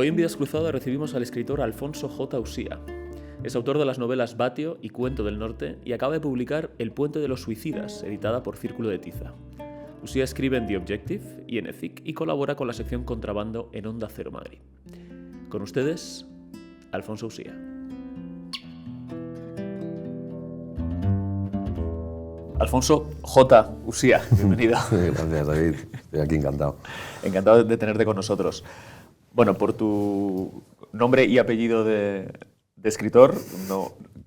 Hoy en Vidas Cruzadas recibimos al escritor Alfonso J. Usía. Es autor de las novelas Vatio y Cuento del Norte y acaba de publicar El puente de los suicidas, editada por Círculo de Tiza. Usía escribe en The Objective y en Ethic y colabora con la sección Contrabando en Onda Cero Madrid. Con ustedes, Alfonso Usía. Alfonso J. Usía, bienvenido. Gracias, David. Estoy aquí encantado. Encantado de tenerte con nosotros. Bueno, por tu nombre y apellido de escritor,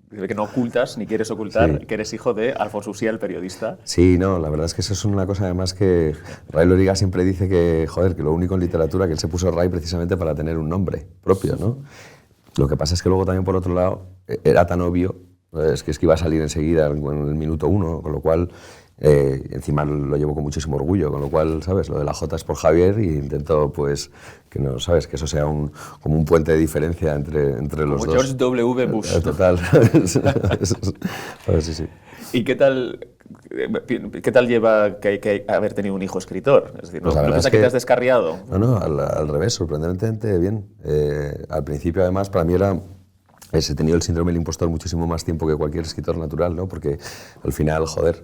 que no ocultas ni quieres ocultar que eres hijo de Alfonso Usía, el periodista. Sí, no, la verdad es que eso es una cosa además que Ray Loriga siempre dice que lo único en literatura que él se puso Ray precisamente para tener un nombre propio, ¿no? Lo que pasa es que luego también por otro lado era tan obvio, es que iba a salir enseguida en el minuto 1, con lo cual encima lo llevo con muchísimo orgullo, con lo cual, ¿sabes? Lo de la J es por Javier y intento, pues, que no, ¿sabes? Que eso sea como un puente de diferencia entre los como dos. George W. Bush. Total. Sí. ¿Y qué tal lleva que haber tenido un hijo escritor? Es decir, ¿no piensas que te has descarriado? No, al revés, sorprendentemente bien. Al principio, además, para mí he tenido el síndrome del impostor muchísimo más tiempo que cualquier escritor natural, ¿no? Porque al final, ¿sabes?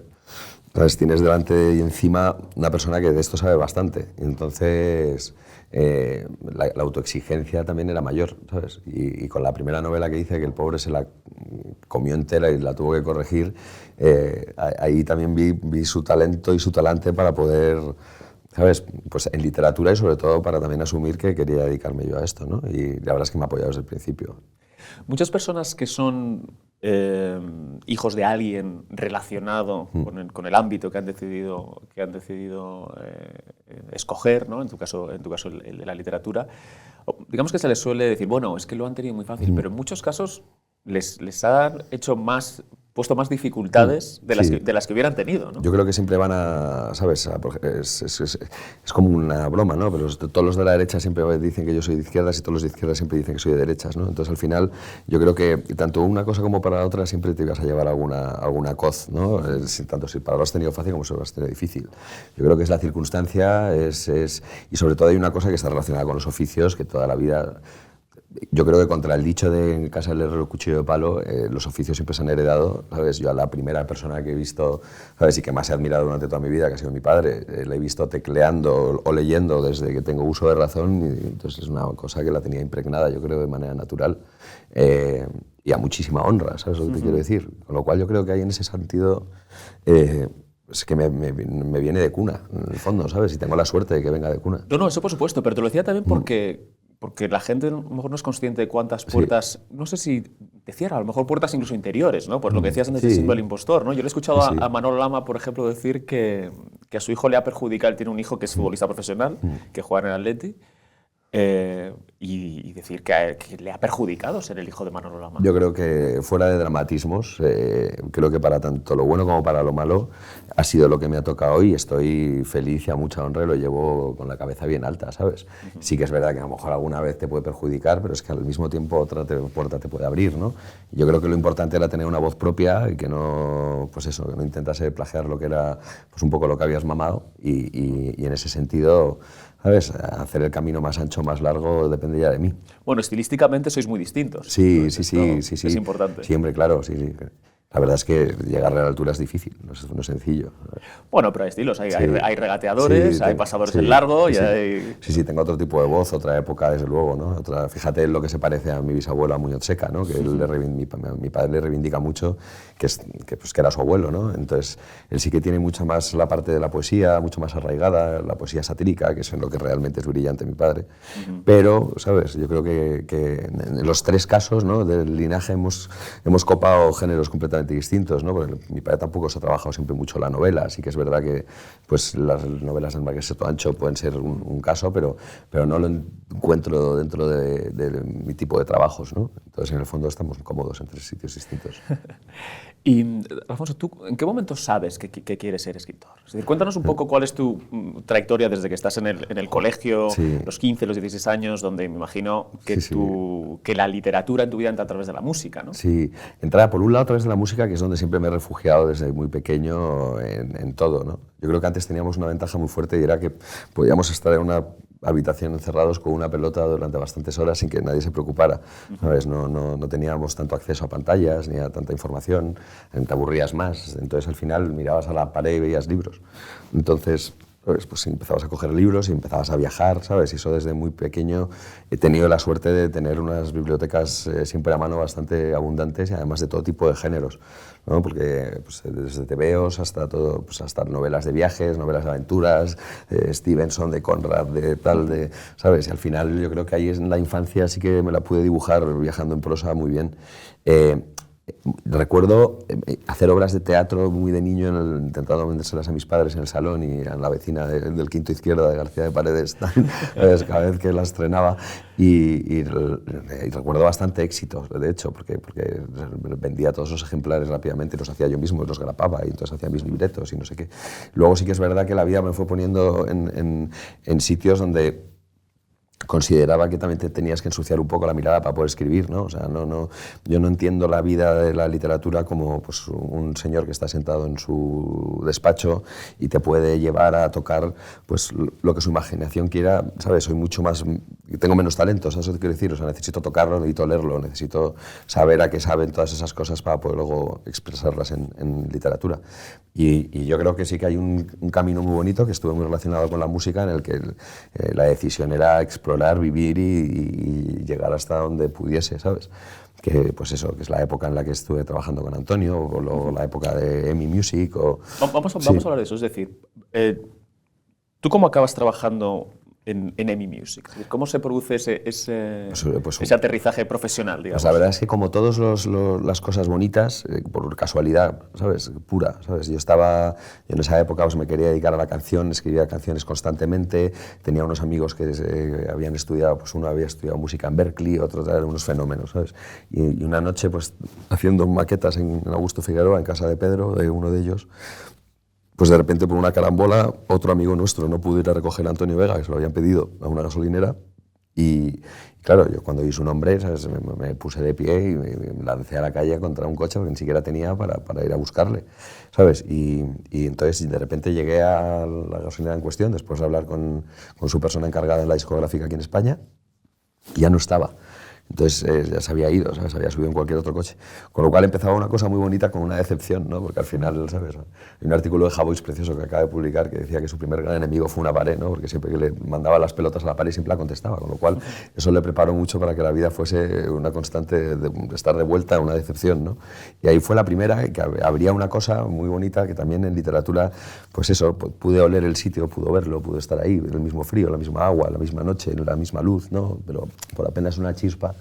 Tienes delante y encima una persona que de esto sabe bastante. Entonces, la autoexigencia también era mayor, ¿sabes? Y con la primera novela que hice, que el pobre se la comió entera y la tuvo que corregir, ahí también vi su talento y su talante para poder, ¿sabes? Pues en literatura y sobre todo para también asumir que quería dedicarme yo a esto, ¿no? Y la verdad es que me ha apoyado desde el principio. Muchas personas que son hijos de alguien relacionado con el ámbito que han decidido escoger, ¿no? En tu caso el de la literatura, digamos que se les suele decir, bueno, es que lo han tenido muy fácil, pero en muchos casos les han puesto más dificultades de las que hubieran tenido, ¿no? Yo creo que siempre van ¿sabes? Es como una broma, ¿no? Pero todos los de la derecha siempre dicen que yo soy de izquierdas y todos los de izquierdas siempre dicen que soy de derechas, ¿no? Entonces, al final, yo creo que tanto una cosa como para la otra siempre te ibas a llevar alguna coz, ¿no? Tanto si para lo has tenido fácil como si lo has tenido difícil. Yo creo que es la circunstancia, y sobre todo hay una cosa que está relacionada con los oficios, que toda la vida... Yo creo que contra el dicho de en casa del herrero cuchillo de palo, los oficios siempre se han heredado, ¿sabes? Yo a la primera persona que he visto, ¿sabes? Y que más he admirado durante toda mi vida, que ha sido mi padre, le he visto tecleando o leyendo desde que tengo uso de razón, y entonces es una cosa que la tenía impregnada, yo creo, de manera natural, y a muchísima honra, ¿sabes lo que te quiero decir? Con lo cual yo creo que hay en ese sentido... es que me viene de cuna, en el fondo, ¿sabes? Y tengo la suerte de que venga de cuna. No, eso por supuesto, pero te lo decía también porque la gente a lo mejor no es consciente de cuántas puertas, no sé si te cierra, a lo mejor puertas incluso interiores, ¿no? Pues lo que decías antes del símbolo del impostor, ¿no? Yo le he escuchado a Manolo Lama, por ejemplo, decir que a su hijo le ha perjudicado, él tiene un hijo que es futbolista profesional, que juega en el Atleti, y decir que le ha perjudicado ser el hijo de Manolo Lama. Yo creo que fuera de dramatismos, creo que para tanto lo bueno como para lo malo ha sido lo que me ha tocado hoy. Estoy feliz y a mucha honra y lo llevo con la cabeza bien alta, ¿sabes? Sí que es verdad que a lo mejor alguna vez te puede perjudicar, pero es que al mismo tiempo otra puerta te puede abrir, ¿no? Yo creo que lo importante era tener una voz propia y que no, pues eso, que no intentase plagiar lo que era, pues un poco lo que habías mamado y en ese sentido... ¿Sabes? Hacer el camino más ancho, más largo, depende ya de mí. Bueno, estilísticamente sois muy distintos. Sí. Es importante. Siempre, claro, sí. La verdad es que llegar a la altura es difícil, no es sencillo. Bueno, pero hay estilos, hay regateadores, hay pasadores en largo y hay... Sí, tengo otro tipo de voz, otra época, desde luego, ¿no? Fíjate en lo que se parece a mi bisabuelo, a Muñoz Seca, ¿no? Que mi padre le reivindica mucho que era su abuelo, ¿no? Entonces, él sí que tiene mucha más la parte de la poesía, mucho más arraigada, la poesía satírica, que es en lo que realmente es brillante mi padre. Pero, ¿sabes? Yo creo que en los tres casos, ¿no? Del linaje hemos copado géneros completamente distintos, ¿no? Porque mi padre tampoco se ha trabajado siempre mucho la novela, así que es verdad que pues, las novelas del Marqués de Toancho pueden ser un caso, pero no lo encuentro dentro de mi tipo de trabajos, ¿no? Entonces, en el fondo, estamos cómodos en tres sitios distintos. Y, Alfonso, ¿tú en qué momento sabes que quieres ser escritor? Es decir, cuéntanos un poco cuál es tu trayectoria desde que estás en el colegio, los 15, los 16 años, donde me imagino que la literatura en tu vida entra a través de la música, ¿no? Sí, entra por un lado a través de la música, que es donde siempre me he refugiado desde muy pequeño en todo, ¿no? Yo creo que antes teníamos una ventaja muy fuerte y era que podíamos estar en una habitación encerrados con una pelota durante bastantes horas sin que nadie se preocupara, ¿sabes? No teníamos tanto acceso a pantallas ni a tanta información, te aburrías más, entonces al final mirabas a la pared y veías libros. Entonces, pues empezabas a coger libros y empezabas a viajar, ¿sabes? Y eso desde muy pequeño he tenido la suerte de tener unas bibliotecas siempre a mano bastante abundantes y además de todo tipo de géneros, ¿no? Porque pues, desde tebeos hasta todo, pues hasta novelas de viajes, novelas de aventuras, Stevenson, de Conrad, de tal, de, ¿sabes? Y al final yo creo que ahí en la infancia sí que me la pude dibujar viajando en prosa muy bien. Recuerdo hacer obras de teatro muy de niño, intentando vendérselas a mis padres en el salón y a la vecina del quinto izquierda de García de Paredes, cada vez que las estrenaba. Y recuerdo bastante éxito, de hecho, porque vendía todos esos ejemplares rápidamente, los hacía yo mismo, los grapaba y entonces hacía mis libretos y no sé qué. Luego sí que es verdad que la vida me fue poniendo en sitios donde consideraba que también te tenías que ensuciar un poco la mirada para poder escribir, ¿no? O sea, yo no entiendo la vida de la literatura como pues, un señor que está sentado en su despacho y te puede llevar a tocar pues, lo que su imaginación quiera, ¿sabes? Soy mucho más... Tengo menos talento, ¿sabes lo que quiero decir? O sea, necesito tocarlo, necesito leerlo, necesito saber a qué saben todas esas cosas para poder luego expresarlas en literatura. Y yo creo que sí que hay un camino muy bonito que estuvo muy relacionado con la música en el que la decisión era explorar, vivir y llegar hasta donde pudiese, ¿sabes? Que pues eso, que es la época en la que estuve trabajando con Antonio o luego la época de EMI Music o... Vamos a hablar de eso, es decir, ¿tú cómo acabas trabajando en EMI Music? ¿Cómo se produce ese aterrizaje profesional, digamos? Pues la verdad es que como todas las cosas bonitas, por casualidad, ¿sabes? Pura, ¿sabes? Yo en esa época pues, me quería dedicar a la canción, escribía canciones constantemente, tenía unos amigos que habían estudiado, pues uno había estudiado música en Berkeley, otro eran unos fenómenos, ¿sabes? Y una noche, pues haciendo maquetas en Augusto Figueroa, en casa de Pedro, de uno de ellos, pues de repente por una carambola otro amigo nuestro no pudo ir a recoger a Antonio Vega, que se lo habían pedido a una gasolinera, y claro, yo cuando oí su nombre, ¿sabes? Me puse de pie y me lancé a la calle contra un coche porque ni siquiera tenía para ir a buscarle, ¿sabes? Y entonces de repente llegué a la gasolinera en cuestión, después de hablar con su persona encargada en la discográfica aquí en España, y ya no estaba. Entonces ya se había ido, ¿sabes? Había subido en cualquier otro coche. Con lo cual empezaba una cosa muy bonita con una decepción, ¿no? Porque al final, ¿sabes? Hay un artículo de Javois precioso que acaba de publicar que decía que su primer gran enemigo fue una pared, ¿no? Porque siempre que le mandaba las pelotas a la pared siempre la contestaba. Con lo cual eso le preparó mucho para que la vida fuese una constante de estar de vuelta, una decepción, ¿no? Y ahí fue la primera, que habría una cosa muy bonita que también en literatura, pues eso, pude oler el sitio, pude verlo, pude estar ahí, en el mismo frío, la misma agua, la misma noche, la misma luz, ¿no? Pero por apenas una chispa.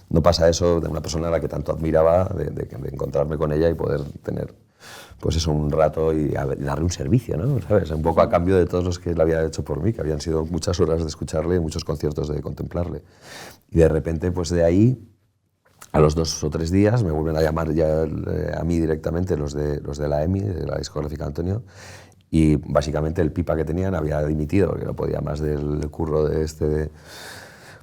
No pasa eso de una persona a la que tanto admiraba, de encontrarme con ella y poder tener pues eso, un rato y darle un servicio, ¿no? ¿Sabes? Un poco a cambio de todos los que él había hecho por mí, que habían sido muchas horas de escucharle, muchos conciertos de contemplarle. Y de repente, pues de ahí, a los 2 o 3 días, me vuelven a llamar ya a mí directamente los de la EMI, de la discográfica Antonio, y básicamente el pipa que tenían había dimitido, que no podía más del curro de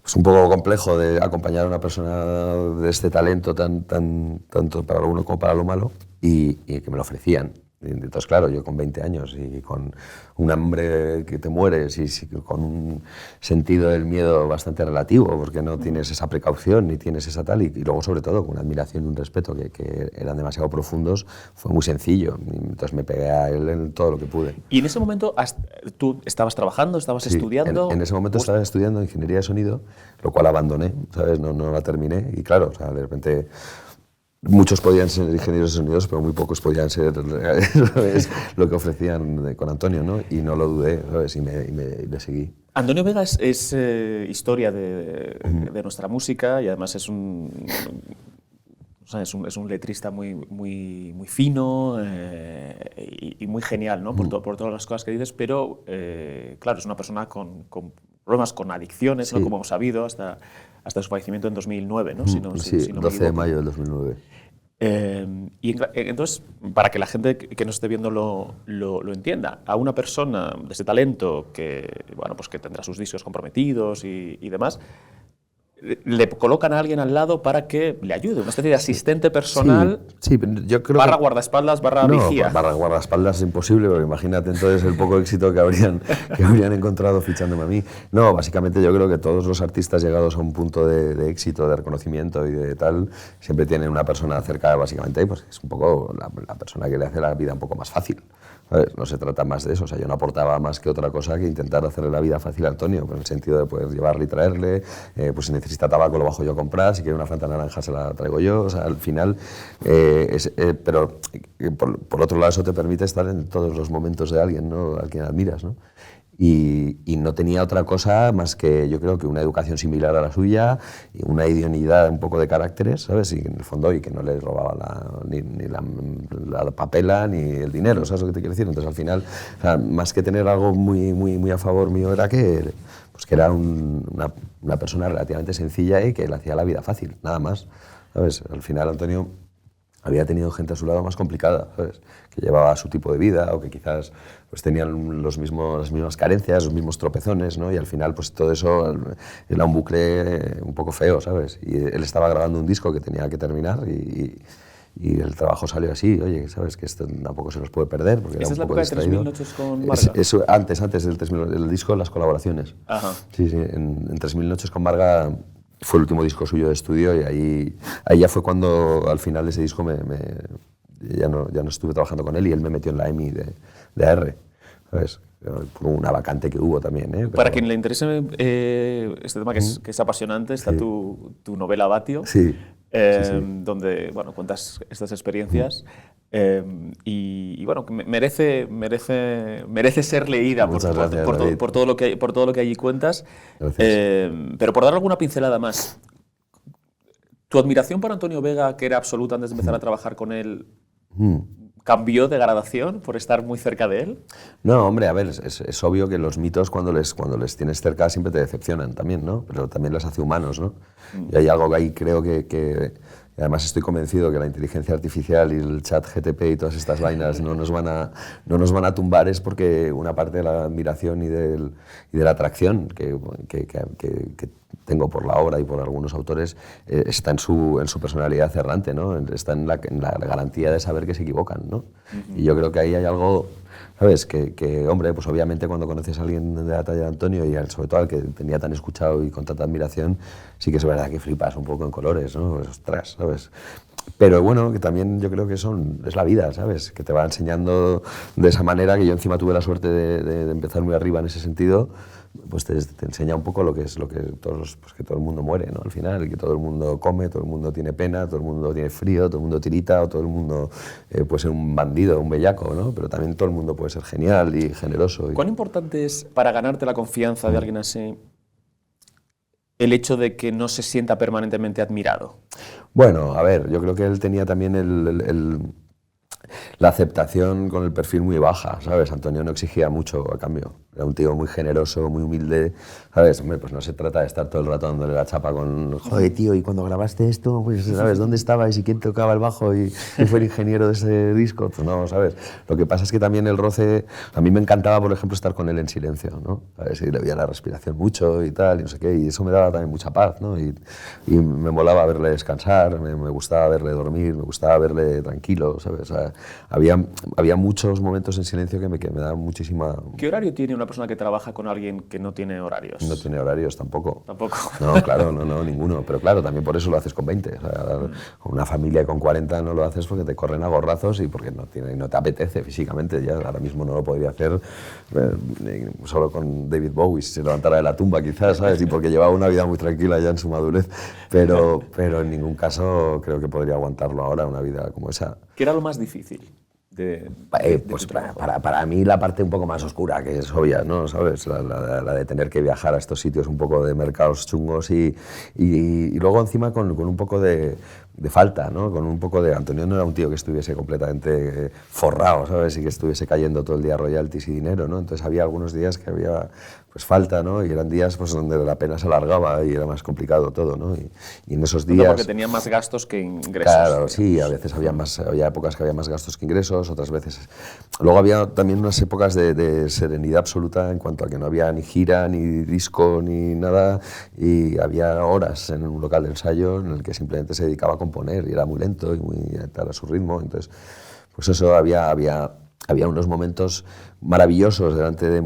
es un poco complejo de acompañar a una persona de este talento tanto para lo bueno como para lo malo y que me lo ofrecían. Entonces, claro, yo con 20 años y con un hambre que te mueres y con un sentido del miedo bastante relativo, porque no tienes esa precaución ni tienes esa tal, y luego sobre todo con una admiración y un respeto que eran demasiado profundos, fue muy sencillo. Entonces me pegué a él en todo lo que pude. ¿Y en ese momento tú estabas trabajando, estabas estudiando? En ese momento estaba estudiando ingeniería de sonido, lo cual abandoné, ¿sabes? No la terminé y claro, o sea, de repente... Muchos podían ser ingenieros de sonidos, pero muy pocos podían ser, ¿sabes? Lo que ofrecían con Antonio, ¿no? Y no lo dudé, ¿sabes? Y le seguí. Antonio Vega es historia de nuestra música y además es un letrista muy fino y muy genial, ¿no? Por todas las cosas que dices, pero claro, es una persona con problemas con adicciones, ¿no? Como hemos sabido, hasta su fallecimiento en 2009, ¿no? Sí, 12 de mayo del 2009. Y entonces, para que la gente que nos esté viendo lo entienda, a una persona de ese talento que, bueno, pues que tendrá sus discos comprometidos y demás, le colocan a alguien al lado para que le ayude, una especie de asistente personal, Sí, yo creo barra que... guardaespaldas, barra vigía. Barra guardaespaldas es imposible, porque imagínate entonces el poco éxito que habrían encontrado fichándome a mí. No, básicamente yo creo que todos los artistas llegados a un punto de éxito, de reconocimiento y de tal, siempre tienen una persona cerca, básicamente, y pues es un poco la persona que le hace la vida un poco más fácil. ¿Sabes? No se trata más de eso, o sea, yo no aportaba más que otra cosa que intentar hacerle la vida fácil a Antonio, en el sentido de poder llevarle y traerle, pues si necesita tabaco lo bajo yo a comprar, si quiere una Fanta naranja se la traigo yo, o sea, al final, pero por otro lado eso te permite estar en todos los momentos de alguien, ¿no? A quien admiras, ¿no? Y no tenía otra cosa más que, yo creo que una educación similar a la suya, y una idoneidad un poco de caracteres, ¿sabes? Y en el fondo, y que no le robaba ni la papela ni el dinero, ¿sabes lo que te quiero decir? Entonces, al final, o sea, más que tener algo muy a favor mío, era que, pues, que era una persona relativamente sencilla y que le hacía la vida fácil, nada más, ¿sabes? Al final, Antonio había tenido gente a su lado más complicada, ¿sabes? Que llevaba su tipo de vida o que quizás pues tenían las mismas carencias, los mismos tropezones, ¿no? Y al final pues todo eso era un bucle un poco feo, ¿sabes? Y él estaba grabando un disco que tenía que terminar y el trabajo salió así, oye, ¿sabes? Que esto tampoco se nos puede perder porque era un poco distraído. ¿Esa es la época de 3000 noches con Marga? Eso, antes del 3000, el disco, las colaboraciones. Ajá. Sí, en 3000 noches con Marga fue el último disco suyo de estudio y ahí ya fue cuando al final de ese disco ya no estuve trabajando con él y él me metió en la EMI de AR, ¿sabes? Por una vacante que hubo también, ¿eh? Para quien le interese este tema que es apasionante, está tu novela Batio, sí. donde bueno, cuentas estas experiencias y bueno, merece ser leída por todo lo que allí cuentas. Pero por dar alguna pincelada más, ¿tu admiración por Antonio Vega, que era absoluta antes de empezar a trabajar con él, cambió de gradación por estar muy cerca de él? No, hombre, a ver, es obvio que los mitos cuando les tienes cerca siempre te decepcionan también, ¿no? Pero también los hace humanos, ¿no? Y hay algo que ahí creo que además estoy convencido que la inteligencia artificial y el chat GTP y todas estas vainas no nos van a tumbar, es porque una parte de la admiración y de la atracción que tengo por la obra y por algunos autores está en su personalidad errante, ¿no? Está en la garantía de saber que se equivocan, ¿no? Y yo creo que ahí hay algo, ¿sabes? Que hombre, pues obviamente cuando conoces a alguien de la talla de Antonio y sobre todo al que tenía tan escuchado y con tanta admiración, sí que es verdad que flipas un poco en colores, ¿no? Pues, ostras, ¿sabes? Pero bueno, que también yo creo que es la vida, ¿sabes? Que te va enseñando de esa manera, que yo encima tuve la suerte de empezar muy arriba en ese sentido, pues te enseña un poco que todo el mundo muere, ¿no? Al final, que todo el mundo come, todo el mundo tiene pena, todo el mundo tiene frío, todo el mundo tirita, o todo el mundo puede ser un bandido, un bellaco, ¿no? Pero también todo el mundo puede ser genial y generoso. ¿Cuán importante es para ganarte la confianza de alguien así el hecho de que no se sienta permanentemente admirado? Bueno, a ver, yo creo que él tenía también la aceptación con el perfil muy baja, ¿sabes? Antonio no exigía mucho a cambio. Era un tío muy generoso, muy humilde, ¿sabes? Hombre, pues no se trata de estar todo el rato dándole la chapa con joder, tío, y cuando grabaste esto, pues, ¿sabes? ¿Dónde estabais y quién tocaba el bajo y quién fue el ingeniero de ese disco? Pues no, ¿sabes? Lo que pasa es que también el roce... A mí me encantaba, por ejemplo, estar con él en silencio, ¿no? ¿Sabes? Y le veía la respiración mucho y tal, y no sé qué, y eso me daba también mucha paz, ¿no? Y me molaba verle descansar, me gustaba verle dormir, me gustaba verle tranquilo, ¿sabes? O sea, había muchos momentos en silencio que me daban muchísima... ¿Qué horario tiene una persona que trabaja con alguien que no tiene horarios? No tiene horarios tampoco. ¿Tampoco? No, claro, no, ninguno. Pero claro, también por eso lo haces con 20. O sea, con una familia con 40 no lo haces porque te corren a gorrazos y porque no te apetece físicamente. Ya ahora mismo no lo podría hacer solo con David Bowie, si se levantara de la tumba quizás, ¿sabes? Y porque llevaba una vida muy tranquila ya en su madurez. Pero en ningún caso creo que podría aguantarlo ahora, una vida como esa. ¿Qué era lo más difícil? Pues para mí la parte un poco más oscura, que es obvia, ¿no? ¿Sabes? La de tener que viajar a estos sitios un poco de mercados chungos y luego encima con un poco de falta, ¿no? Con un poco de... Antonio no era un tío que estuviese completamente forrado, ¿sabes? Y que estuviese cayendo todo el día royalties y dinero, ¿no? Entonces había algunos días que había pues falta, ¿no? Y eran días pues donde la pena se alargaba y era más complicado todo, ¿no? Y en esos días... Porque tenía más gastos que ingresos. Claro, digamos. sí, a veces había épocas que había más gastos que ingresos, otras veces... Luego había también unas épocas de serenidad absoluta en cuanto a que no había ni gira, ni disco, ni nada, y había horas en un local de ensayo en el que simplemente se dedicaba a componer y era muy lento y muy tal a su ritmo, entonces, pues eso, había unos momentos maravillosos delante de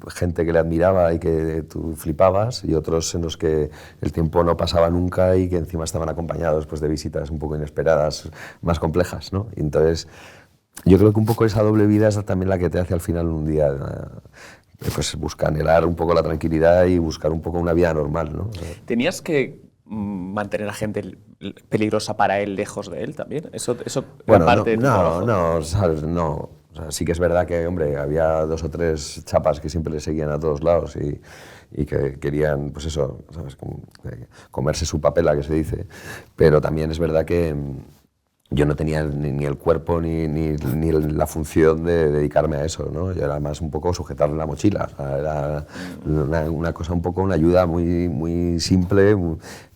gente que le admiraba y que tú flipabas, y otros en los que el tiempo no pasaba nunca y que encima estaban acompañados pues, de visitas un poco inesperadas, más complejas, ¿no? Y entonces, yo creo que un poco esa doble vida es también la que te hace al final un día pues, buscar anhelar un poco la tranquilidad y buscar un poco una vida normal, ¿no? O sea, ¿Tenías que mantener a gente peligrosa para él lejos de él también? Eso bueno, parte de tu trabajo. no, ¿sabes? No. O sea, sí que es verdad que, hombre, había 2 o 3 chapas que siempre le seguían a todos lados y que querían, pues eso, ¿sabes? Comerse su papela, que se dice. Pero también es verdad que yo no tenía ni el cuerpo ni la función de dedicarme a eso, ¿no? Yo era más un poco sujetarle la mochila. O sea, era una cosa, un poco una ayuda muy, muy simple,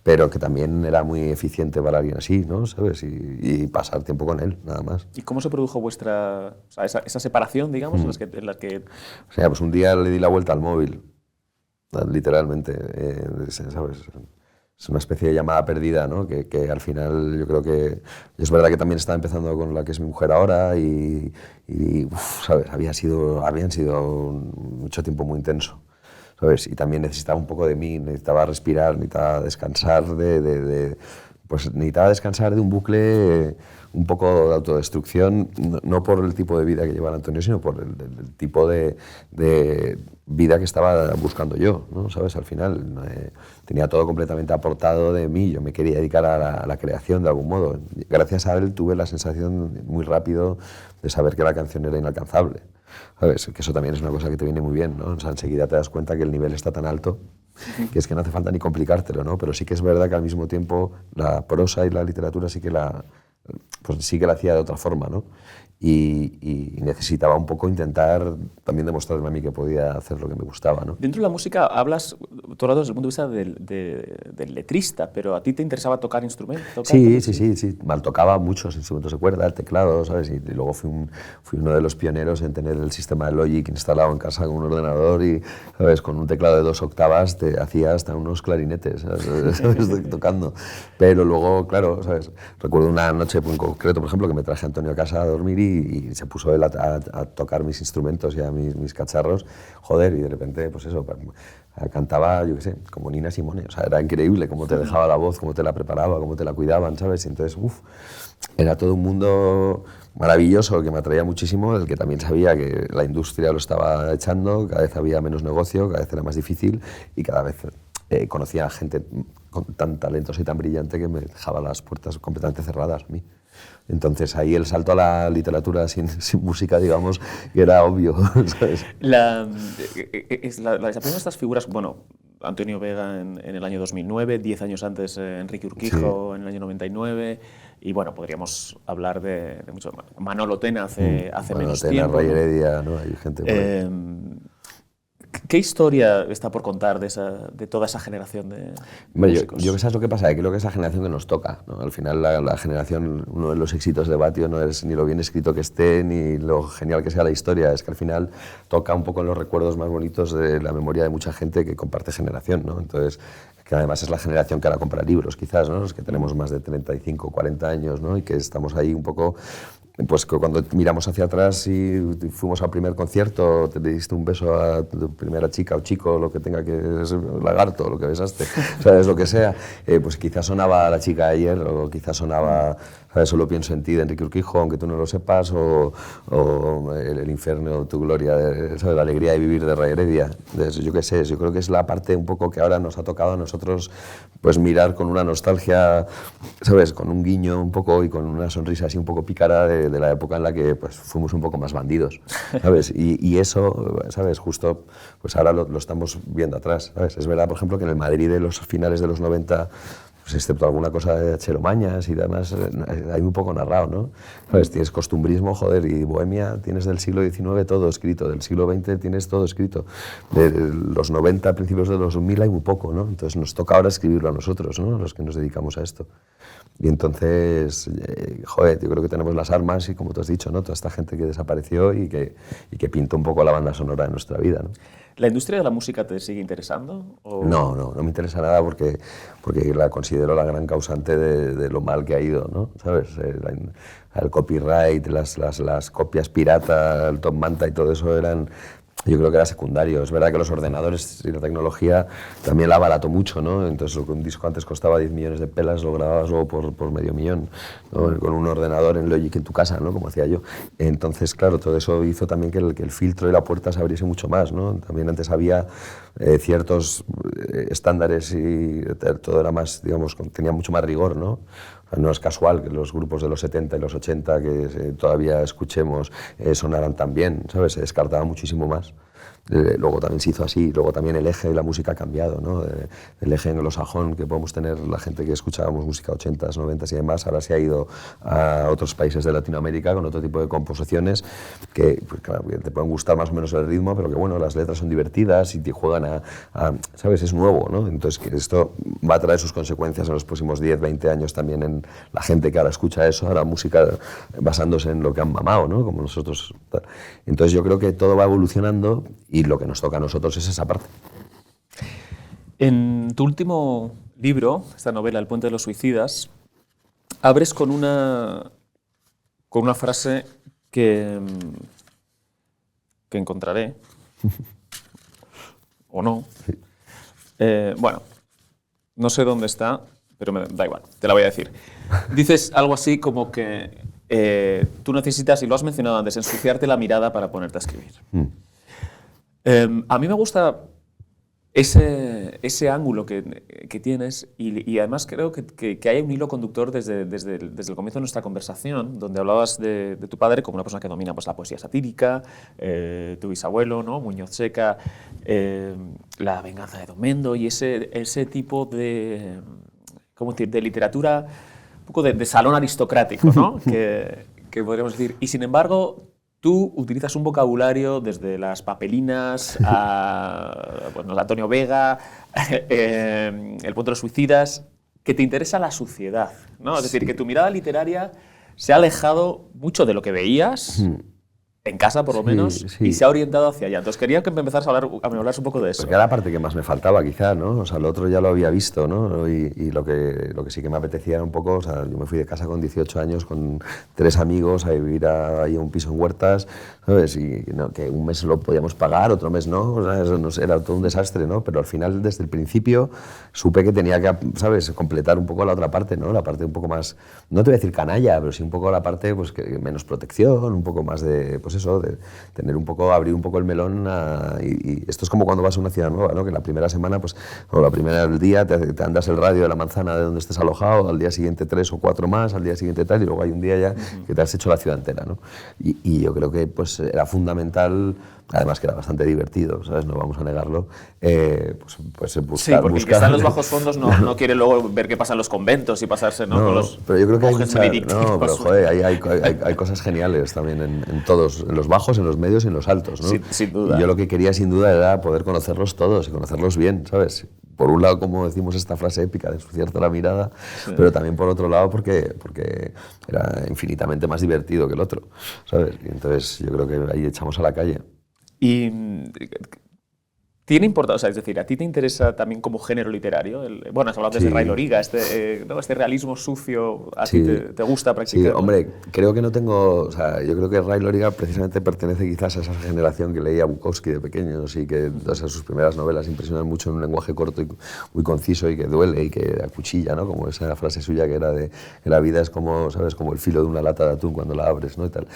pero que también era muy eficiente para alguien así, ¿no? ¿Sabes? Y pasar tiempo con él, nada más. ¿Y cómo se produjo vuestra, o sea, esa separación, digamos, en la que... O sea, pues un día le di la vuelta al móvil, literalmente, ¿sabes? Es una especie de llamada perdida, ¿no? Que al final yo creo que... Es verdad que también estaba empezando con la que es mi mujer ahora y ¿sabes? Habían sido mucho tiempo muy intenso, ¿sabes? Y también necesitaba un poco de mí, necesitaba respirar, necesitaba descansar pues necesitaba descansar de un bucle un poco de autodestrucción, no por el tipo de vida que llevaba Antonio, sino por el tipo de vida que estaba buscando yo, ¿no? ¿Sabes? Al final tenía todo completamente aportado de mí, yo me quería dedicar a la creación de algún modo. Gracias a él tuve la sensación muy rápido de saber que la canción era inalcanzable, ¿sabes? Que eso también es una cosa que te viene muy bien, ¿no? O sea, enseguida te das cuenta que el nivel está tan alto que es que no hace falta ni complicártelo, ¿no? Pero sí que es verdad que al mismo tiempo la prosa y la literatura sí que la hacía de otra forma, ¿no? Y necesitaba un poco intentar también demostrarme a mí que podía hacer lo que me gustaba, ¿no? Dentro de la música hablas todo el rato desde el punto de vista del letrista, pero ¿a ti te interesaba tocar instrumentos? Sí. Mal tocaba muchos instrumentos de cuerda, el teclado, ¿sabes? Y luego fui uno de los pioneros en tener el sistema de Logic instalado en casa con un ordenador y, ¿sabes? Con un teclado de 2 octavas te hacía hasta unos clarinetes, ¿sabes? Tocando. Pero luego, claro, ¿sabes? Recuerdo una noche en concreto, por ejemplo, que me traje a Antonio a casa a dormir y se puso él a tocar mis instrumentos y a mis cacharros, joder, y de repente, pues eso, cantaba, yo qué sé, como Nina Simone, o sea, era increíble cómo te dejaba la voz, cómo te la preparaba, cómo te la cuidaban, ¿sabes? Y entonces, era todo un mundo maravilloso que me atraía muchísimo, del que también sabía que la industria lo estaba echando, cada vez había menos negocio, cada vez era más difícil y cada vez conocía a gente tan talentosa y tan brillante que me dejaba las puertas completamente cerradas a mí. Entonces ahí el salto a la literatura sin música, digamos, era obvio, ¿sabes? La desaparición de estas figuras, bueno, Antonio Vega en el año 2009, 10 años antes Enrique Urquijo en el año 99, y bueno, podríamos hablar de mucho. Manolo Tena hace menos tiempo. Ray Heredia, ¿no? Hay gente por ahí. ¿Qué historia está por contar de toda esa generación de músicos? Yo que sabes lo que pasa, que creo que es la generación que nos toca, ¿no? Al final la generación, uno de los éxitos de Batio no es ni lo bien escrito que esté, ni lo genial que sea la historia, es que al final toca un poco en los recuerdos más bonitos de la memoria de mucha gente que comparte generación, ¿no? Entonces, que además es la generación que ahora compra libros, quizás, ¿no? Los que tenemos más de 35, 40 años, ¿no? Y que estamos ahí un poco... Pues que cuando miramos hacia atrás y fuimos al primer concierto, te diste un beso a tu primera chica o chico, lo que tenga que es lagarto, lo que besaste, ¿sabes? Lo que sea, pues quizás sonaba La chica de ayer o quizás sonaba, ¿sabes? Solo pienso en ti de Enrique Urquijo, aunque tú no lo sepas, o el infierno, tu gloria, ¿sabes? La alegría de vivir de Ray Heredia. Entonces, yo qué sé, yo creo que es la parte un poco que ahora nos ha tocado a nosotros pues mirar con una nostalgia, ¿sabes? Con un guiño un poco y con una sonrisa así un poco pícara de la época en la que pues, fuimos un poco más bandidos, ¿sabes? Y eso, ¿sabes? Justo pues ahora lo estamos viendo atrás, ¿sabes? Es verdad, por ejemplo, que en el Madrid de los finales de los 90 pues excepto alguna cosa de Cheromañas y demás, hay muy poco narrado, ¿no? ¿Sabes? Tienes costumbrismo, joder, y Bohemia tienes del siglo XIX todo escrito, del siglo XX tienes todo escrito, de los 90, principios de los 2000 hay muy poco, ¿no? Entonces nos toca ahora escribirlo a nosotros, ¿no? Los que nos dedicamos a esto. Y entonces, joder, yo creo que tenemos las armas y, como tú has dicho, ¿no? Toda esta gente que desapareció y que pinta un poco la banda sonora de nuestra vida, ¿no? ¿La industria de la música te sigue interesando? ¿O? No me interesa nada porque la considero la gran causante de lo mal que ha ido, ¿no? ¿Sabes? El copyright, las copias pirata, el top manta y todo eso yo creo que era secundario. Es verdad que los ordenadores y la tecnología también la abarató mucho, ¿no? Entonces, lo que un disco antes costaba 10 millones de pelas, lo grababas luego por medio millón, ¿no? Con un ordenador en Logic en tu casa, ¿no? Como hacía yo. Entonces, claro, todo eso hizo también que el filtro y la puerta se abriese mucho más, ¿no? También antes había ciertos estándares y todo era más, digamos, tenía mucho más rigor, ¿no? No es casual que los grupos de los 70 y los 80 que todavía escuchemos sonaran tan bien, ¿sabes? Se descartaba muchísimo más. Luego también se hizo así, luego también el eje de la música ha cambiado, ¿no? El eje anglosajón que podemos tener la gente que escuchábamos música 80s, 90s y demás, ahora se ha ido a otros países de Latinoamérica con otro tipo de composiciones que, pues, claro, que te pueden gustar más o menos el ritmo, pero que bueno, las letras son divertidas y te juegan ¿sabes? Es nuevo, ¿no? Entonces que esto va a traer sus consecuencias en los próximos 10, 20 años también en la gente que ahora escucha eso, ahora música basándose en lo que han mamado, ¿no? Como nosotros. Entonces yo creo que todo va evolucionando y lo que nos toca a nosotros es esa parte. En tu último libro, esta novela, El puente de los suicidas, abres con una frase que encontraré, o no. Bueno, no sé dónde está, pero me da igual, te la voy a decir. Dices algo así como que tú necesitas, y lo has mencionado antes, ensuciarte la mirada para ponerte a escribir. A mí me gusta ese ángulo que tienes y además creo que hay un hilo conductor desde el comienzo de nuestra conversación, donde hablabas de tu padre como una persona que domina pues, la poesía satírica, tu bisabuelo, ¿no? Muñoz Seca, La venganza de Don Mendo y ese tipo de, ¿cómo decir?, de literatura, un poco de salón aristocrático, ¿no? que podríamos decir. Y sin embargo, tú utilizas un vocabulario desde las papelinas a bueno, Antonio Vega, El puente de los suicidas, que te interesa la suciedad, ¿no? Es decir, que tu mirada literaria se ha alejado mucho de lo que veías, en casa por lo menos, y se ha orientado hacia allá. Entonces quería que me empezaras a hablar un poco de eso. Porque era la parte que más me faltaba quizá, ¿no? O sea, lo otro ya lo había visto, ¿no? Y lo que sí que me apetecía era un poco, o sea, yo me fui de casa con 18 años con 3 amigos a vivir ahí a un piso en Huertas, ¿sabes? Y no, que un mes lo podíamos pagar, otro mes no, o sea, eso no era todo un desastre, ¿no? Pero al final, desde el principio, supe que tenía que, ¿sabes?, completar un poco la otra parte, ¿no? La parte un poco más, no te voy a decir canalla, pero sí un poco la parte, pues, que menos protección, un poco más de, pues eso, de tener un poco, abrir un poco el melón y esto es como cuando vas a una ciudad nueva, ¿no? Que la primera semana, pues, o la primera del día te andas el radio de la manzana de donde estés alojado, al día siguiente 3 o 4 más, al día siguiente tal, y luego hay un día ya que te has hecho la ciudad entera, ¿no? Y yo creo que, pues, era fundamental, además que era bastante divertido, ¿sabes? No vamos a negarlo, pues buscar... Sí, porque el que está en los bajos fondos no quiere luego ver qué pasa en los conventos y pasarse, ¿no? Con los pero yo creo que monjes benedictinos. No, pero joder, hay cosas geniales también en todos, en los bajos, en los medios y en los altos, ¿no? Sin duda. Y yo lo que quería sin duda era poder conocerlos todos y conocerlos bien, ¿sabes? Por un lado, como decimos esta frase épica de ensuciarte la mirada, pero también por otro lado porque era infinitamente más divertido que el otro, ¿sabes? Y entonces yo creo que ahí echamos a la calle. Y tiene importancia, es decir, ¿a ti te interesa también como género literario? Bueno, has hablado de Ray Loriga, este realismo sucio, ¿a ti te gusta practicar? Sí, hombre, creo que no tengo... O sea, yo creo que Ray Loriga precisamente pertenece quizás a esa generación que leía Bukowski de pequeños y que todas sus primeras novelas impresionan mucho en un lenguaje corto y muy conciso y que duele y que acuchilla, ¿no? Como esa frase suya que era de que la vida es como, ¿sabes?, como el filo de una lata de atún cuando la abres, ¿no? Y tal.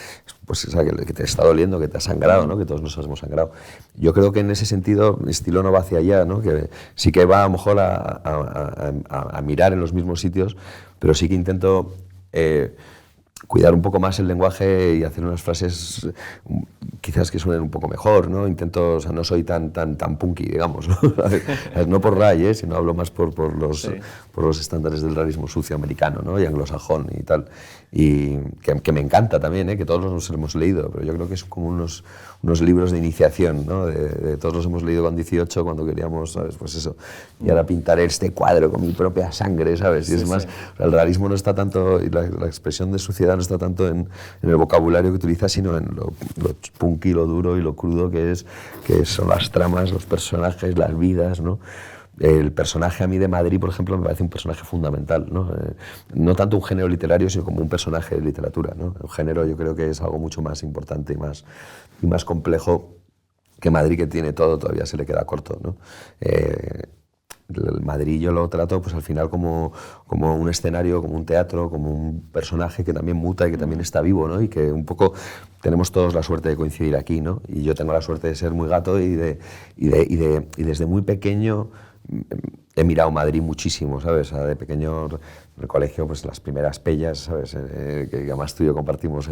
Pues, o sea, que te está doliendo, que te has sangrado, ¿no? Que todos nos hemos sangrado. Yo creo que en ese sentido mi estilo no va hacia allá, ¿no? Que sí que va a lo mejor a mirar en los mismos sitios, pero sí que intento cuidar un poco más el lenguaje y hacer unas frases quizás que suenen un poco mejor, ¿no? Intento, o sea, no soy tan punky, digamos, ¿no? No por Ray, sino hablo más por los estándares del realismo sucio americano, ¿no? Y anglosajón y tal. Y que me encanta también, que todos los hemos leído, pero yo creo que es como unos libros de iniciación, ¿no? Todos los hemos leído con 18 cuando queríamos, ¿sabes? Pues eso. Y ahora pintaré este cuadro con mi propia sangre, ¿sabes? Y es más, o sea, el realismo no está tanto, y la expresión de suciedad no está tanto en el vocabulario que utiliza, sino en lo punky, lo duro y lo crudo que son las tramas, los personajes, las vidas, ¿no? El personaje a mí de Madrid, por ejemplo, me parece un personaje fundamental, ¿no? No tanto un género literario, sino como un personaje de literatura, ¿no? El género yo creo que es algo mucho más importante y más complejo que Madrid, que tiene todo, todavía se le queda corto, ¿no? El Madrid yo lo trato pues al final como un escenario, como un teatro, como un personaje que también muta y que también está vivo, ¿no? Y que un poco tenemos todos la suerte de coincidir aquí, ¿no? Y yo tengo la suerte de ser muy gato y desde muy pequeño he mirado Madrid muchísimo, ¿sabes? De pequeño en el colegio, pues las primeras pellas, ¿sabes? Que además tú y yo compartimos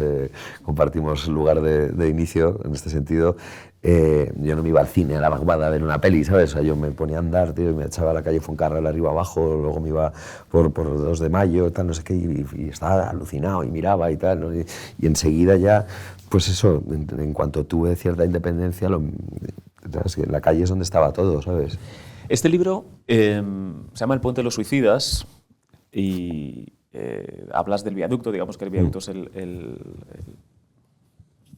lugar de inicio en este sentido. Yo no me iba al cine, a la Vaguada, a ver una peli, ¿sabes? O sea, yo me ponía a andar, tío, y me echaba a la calle Fuencarral arriba abajo, luego me iba por 2 de Mayo, tal, no sé qué, y estaba alucinado y miraba y tal, ¿no? Y enseguida ya, pues eso, en cuanto tuve cierta independencia, ¿sabes? Que en la calle es donde estaba todo, ¿sabes? Este libro se llama El puente de los suicidas y hablas del viaducto, digamos que el viaducto es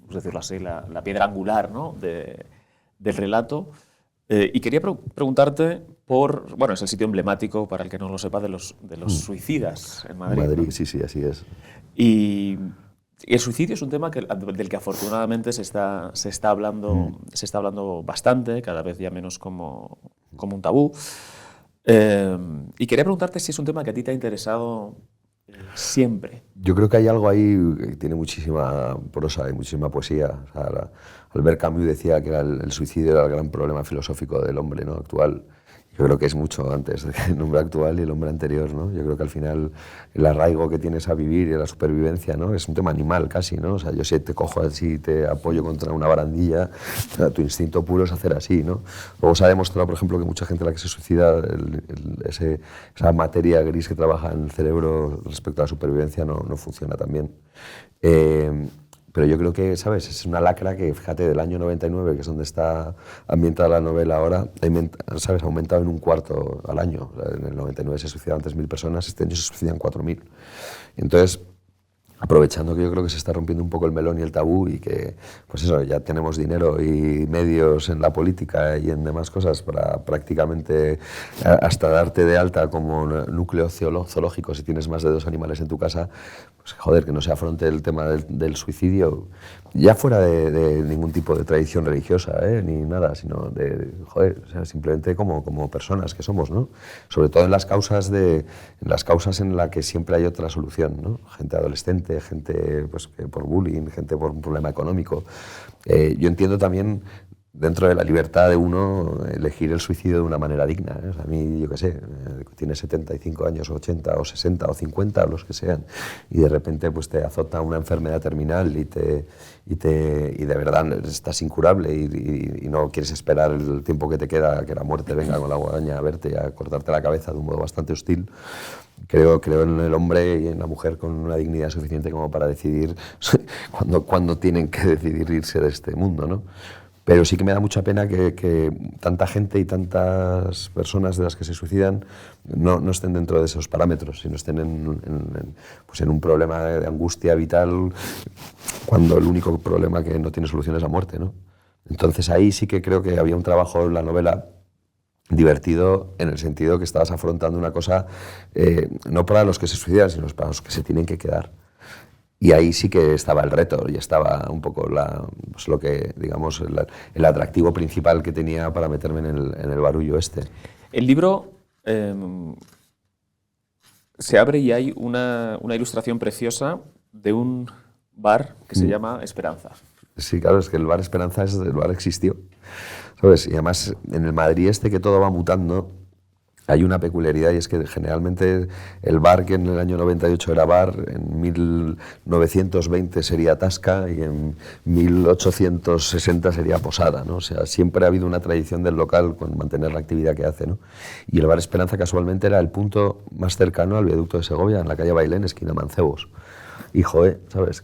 vamos a decirlo así, la piedra angular, ¿no? del relato. Y quería preguntarte por, bueno, es el sitio emblemático, para el que no lo sepa, de los suicidas en Madrid. Madrid, ¿no? sí, así es. Y el suicidio es un tema del que afortunadamente se está hablando bastante, cada vez ya menos como un tabú. Y quería preguntarte si es un tema que a ti te ha interesado siempre. Yo creo que hay algo ahí que tiene muchísima prosa y muchísima poesía. O sea, Albert Camus decía que el suicidio era el gran problema filosófico del hombre, ¿no? Actual. Yo creo que es mucho antes del hombre actual y el hombre anterior, ¿no? Yo creo que al final el arraigo que tienes a vivir y la supervivencia, ¿no? Es un tema animal casi, ¿no? O sea, yo si te cojo así, te apoyo contra una barandilla, o sea, tu instinto puro es hacer así, ¿no? Luego se ha demostrado, por ejemplo, que mucha gente a la que se suicida, esa materia gris que trabaja en el cerebro respecto a la supervivencia no funciona tan bien. Pero yo creo que, ¿sabes? Es una lacra que, fíjate, del año 99, que es donde está ambientada la novela ahora, ¿sabes? Ha aumentado en 1/4 al año. En el 99 se suicidaban 3.000 personas, este año se suicidan 4.000. Entonces, aprovechando que yo creo que se está rompiendo un poco el melón y el tabú y que, pues eso, ya tenemos dinero y medios en la política y en demás cosas para prácticamente hasta darte de alta como núcleo zoológico si tienes más de 2 animales en tu casa, pues joder, que no se afronte el tema del suicidio, ya fuera de ningún tipo de tradición religiosa, ni nada, sino joder, o sea, simplemente como personas que somos, ¿no? Sobre todo en las causas en las que siempre hay otra solución, ¿no? Gente adolescente, gente pues, por bullying, gente por un problema económico. Yo entiendo también, dentro de la libertad de uno, elegir el suicidio de una manera digna, ¿eh? O sea, a mí, yo qué sé, tienes 75 años, o 80, o 60, o 50, o los que sean, y de repente pues, te azota una enfermedad terminal y de verdad estás incurable y no quieres esperar el tiempo que te queda que la muerte venga con la guadaña a verte y a cortarte la cabeza de un modo bastante hostil. Creo en el hombre y en la mujer con una dignidad suficiente como para decidir cuándo tienen que decidir irse de este mundo, ¿no? Pero sí que me da mucha pena que tanta gente y tantas personas de las que se suicidan no estén dentro de esos parámetros, sino estén en un problema de angustia vital, cuando el único problema que no tiene solución es la muerte, ¿no? Entonces ahí sí que creo que había un trabajo en la novela divertido, en el sentido que estabas afrontando una cosa no para los que se suicidan, sino para los que se tienen que quedar. Y ahí sí que estaba el reto y estaba un poco pues lo que, digamos, el atractivo principal que tenía para meterme en el barullo este. El libro se abre y hay una ilustración preciosa de un bar que se llama Esperanza. Sí, claro, es que el bar Esperanza el bar existió, ¿sabes? Y además en el Madrid este que todo va mutando, hay una peculiaridad y es que generalmente el bar que en el año 98 era bar, en 1920 sería tasca y en 1860 sería posada, ¿no? O sea, siempre ha habido una tradición del local con mantener la actividad que hace, ¿no? Y el bar Esperanza casualmente era el punto más cercano al viaducto de Segovia, en la calle Bailén, esquina Mancebos. Y joder, ¿sabes?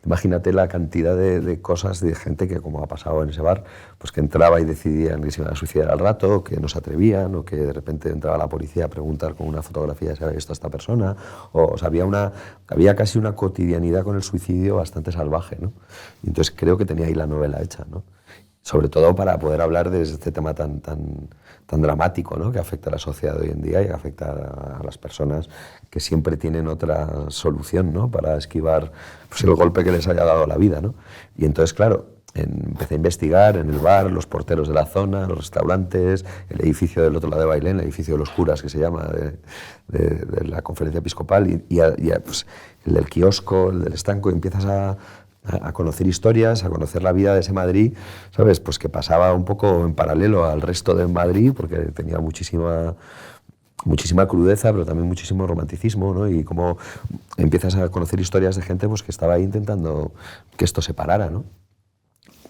Imagínate la cantidad de cosas de gente que, como ha pasado en ese bar, pues que entraba y decidían que se iban a suicidar al rato, que no se atrevían, o que de repente entraba la policía a preguntar con una fotografía si había visto a esta persona. O sea, había casi una cotidianidad con el suicidio bastante salvaje, ¿no? Y entonces creo que tenía ahí la novela hecha, ¿no? Sobre todo para poder hablar de este tema tan dramático, ¿no? Que afecta a la sociedad de hoy en día y que afecta a las personas que siempre tienen otra solución, ¿no? Para esquivar pues, el golpe que les haya dado la vida, ¿no? Y entonces, claro, empecé a investigar en el bar, los porteros de la zona, los restaurantes, el edificio del otro lado de Bailén, el edificio de los curas, que se llama, de la conferencia episcopal, y pues, el del kiosco, el del estanco, y empiezas a conocer historias, a conocer la vida de ese Madrid, ¿sabes? Pues que pasaba un poco en paralelo al resto de Madrid, porque tenía muchísima crudeza, pero también muchísimo romanticismo, ¿no? Y como empiezas a conocer historias de gente pues, que estaba ahí intentando que esto se parara, ¿no?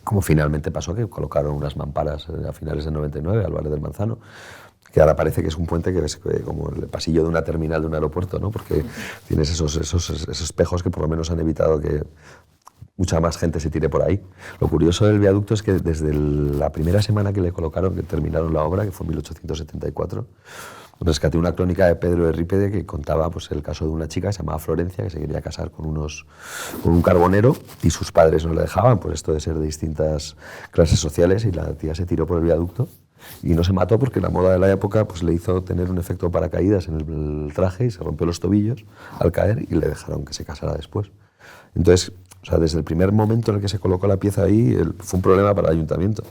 Como finalmente pasó, que colocaron unas mamparas a finales del 99 al Bar del Manzano, que ahora parece que es un puente que ves como el pasillo de una terminal de un aeropuerto, ¿no? Porque tienes esos espejos que por lo menos han evitado que mucha más gente se tire por ahí. Lo curioso del viaducto es que desde la primera semana que le colocaron, que terminaron la obra, que fue en 1874, rescaté una crónica de Pedro Errípede que contaba pues, el caso de una chica que se llamaba Florencia, que se quería casar con un carbonero y sus padres no le dejaban, por esto de ser de distintas clases sociales, y la tía se tiró por el viaducto y no se mató porque la moda de la época pues, le hizo tener un efecto paracaídas en el traje y se rompió los tobillos al caer y le dejaron que se casara después. Entonces, o sea, desde el primer momento en el que se colocó la pieza ahí, fue un problema para el ayuntamiento.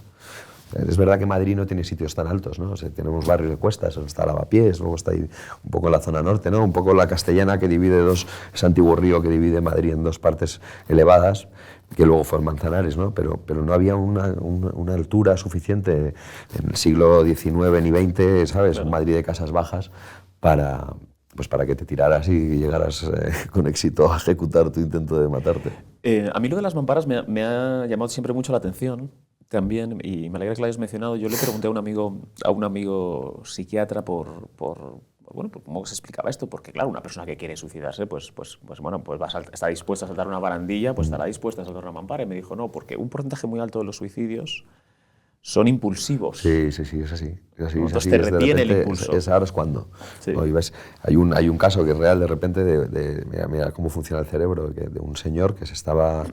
Es verdad que Madrid no tiene sitios tan altos, ¿no? O sea, tenemos barrios de cuestas, está Lavapiés, luego está ahí un poco la zona norte, ¿no? Un poco la Castellana que divide ese antiguo río que divide Madrid en dos partes elevadas, que luego fue Manzanares, ¿no? Pero no había una altura suficiente en el siglo XIX ni XX, ¿sabes? Un Madrid de casas bajas para que te tiraras y llegaras con éxito a ejecutar tu intento de matarte. A mí lo de las mamparas me ha llamado siempre mucho la atención también, y me alegra que lo hayas mencionado. Yo le pregunté a un amigo psiquiatra por cómo se explicaba esto, porque claro, una persona que quiere suicidarse, pues está dispuesta a saltar una barandilla, pues estará dispuesta a saltar una mampara, y me dijo, no, porque un porcentaje muy alto de los suicidios son impulsivos. Sí, es así. Entonces te retiene el impulso. Ahora es cuando. Sí. ¿No? Y ves, hay un caso que es real de repente mira cómo funciona el cerebro, de un señor que se estaba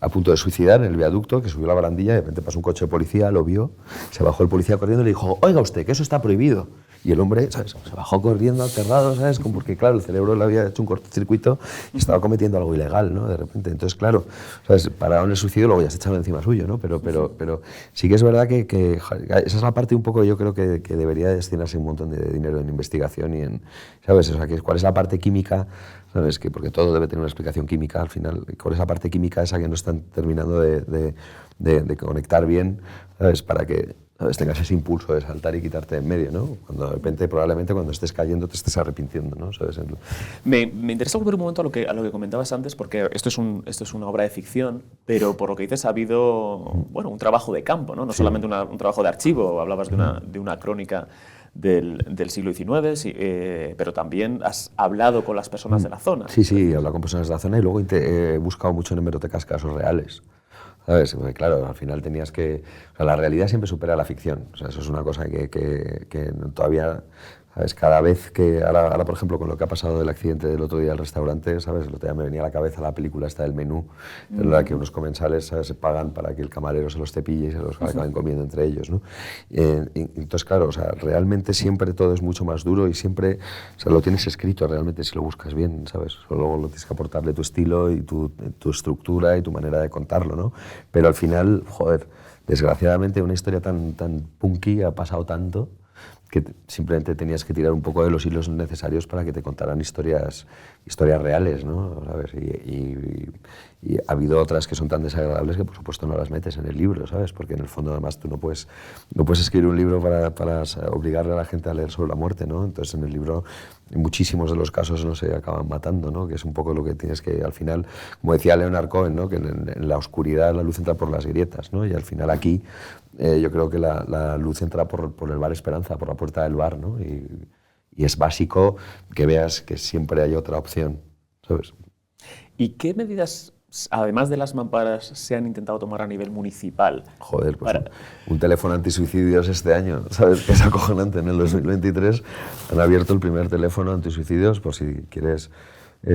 a punto de suicidar en el viaducto, que subió la barandilla, y de repente pasó un coche de policía, lo vio, se bajó el policía corriendo y le dijo, oiga usted, que eso está prohibido. Y el hombre, ¿sabes?, se bajó corriendo aterrado, ¿sabes?, porque claro, el cerebro le había hecho un cortocircuito y estaba cometiendo algo ilegal, ¿no?, de repente. Entonces, claro, ¿sabes?, pararon el suicidio, luego ya se echaron encima suyo, ¿no? Pero sí que es verdad que esa es la parte un poco, yo creo que debería destinarse un montón de dinero en investigación y en, ¿sabes?, o sea, cuál es la parte química, ¿sabes?, porque todo debe tener una explicación química al final, cuál es la parte química esa que no están terminando de conectar bien, ¿sabes?, para que, ¿sabes?, tengas ese impulso de saltar y quitarte en medio, ¿no? Cuando de repente, probablemente cuando estés cayendo te estés arrepintiendo, ¿no? ¿Sabes? Me interesa volver un momento a lo que comentabas antes, porque esto es una obra de ficción, pero por lo que dices ha habido un trabajo de campo, ¿no? No Sí. solamente un trabajo de archivo. Hablabas de una crónica del siglo XIX, pero también has hablado con las personas de la zona. Sí, he hablado con personas de la zona y luego he buscado mucho en hemerotecas casos reales. ¿Sabes? Porque, claro, al final tenías que... O sea, la realidad siempre supera la ficción. O sea, eso es una cosa que todavía... ¿Sabes? Cada vez que... Ahora, por ejemplo, con lo que ha pasado del accidente del otro día al restaurante, ¿sabes? El otro día me venía a la cabeza la película esta del Menú, en la que unos comensales, ¿sabes?, se pagan para que el camarero se los cepille y se los acaben comiendo entre ellos, ¿no? Entonces, claro, o sea, realmente siempre todo es mucho más duro y siempre... O sea, lo tienes escrito realmente si lo buscas bien, ¿sabes? Luego lo tienes que aportarle tu estilo y tu estructura y tu manera de contarlo, ¿no? Pero al final, joder, desgraciadamente una historia tan punky ha pasado tanto que simplemente tenías que tirar un poco de los hilos necesarios para que te contaran historias reales, ¿no? ¿Sabes? Y ha habido otras que son tan desagradables que por supuesto no las metes en el libro, ¿sabes? Porque en el fondo además tú no puedes escribir un libro para obligarle a la gente a leer sobre la muerte, ¿no? Entonces en el libro en muchísimos de los casos no se acaban matando, ¿no? Que es un poco lo que tienes que, al final, como decía Leonard Cohen, ¿no? Que en la oscuridad la luz entra por las grietas, ¿no? Y al final aquí yo creo que la luz entra por el bar Esperanza, por la puerta del bar, ¿no? Y es básico que veas que siempre hay otra opción, ¿sabes? ¿Y qué medidas, además de las mamparas, se han intentado tomar a nivel municipal? Joder, pues un teléfono antisuicidios este año, ¿sabes? Que es acojonante. En el 2023 han abierto el primer teléfono antisuicidios por si quieres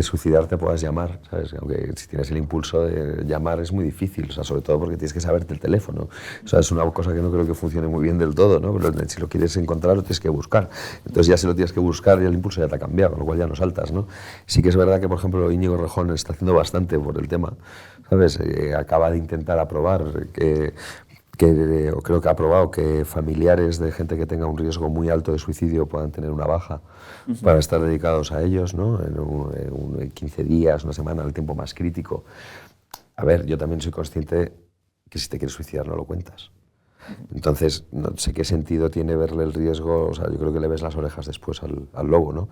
suicidarte puedas llamar, ¿sabes? Aunque si tienes el impulso de llamar es muy difícil, o sea, sobre todo porque tienes que saberte el teléfono. O sea, es una cosa que no creo que funcione muy bien del todo, ¿no? Pero si lo quieres encontrar lo tienes que buscar. Entonces ya si lo tienes que buscar y el impulso ya te ha cambiado, con lo cual ya no saltas, ¿no? Sí que es verdad que, por ejemplo, Íñigo Rejón está haciendo bastante por el tema, ¿sabes? Acaba de intentar aprobar o creo que ha aprobado que familiares de gente que tenga un riesgo muy alto de suicidio puedan tener una baja para estar dedicados a ellos, ¿no? En 15 días, una semana, el tiempo más crítico. A ver, yo también soy consciente que si te quieres suicidar no lo cuentas. Entonces, no sé qué sentido tiene verle el riesgo, o sea, yo creo que le ves las orejas después al lobo, ¿no?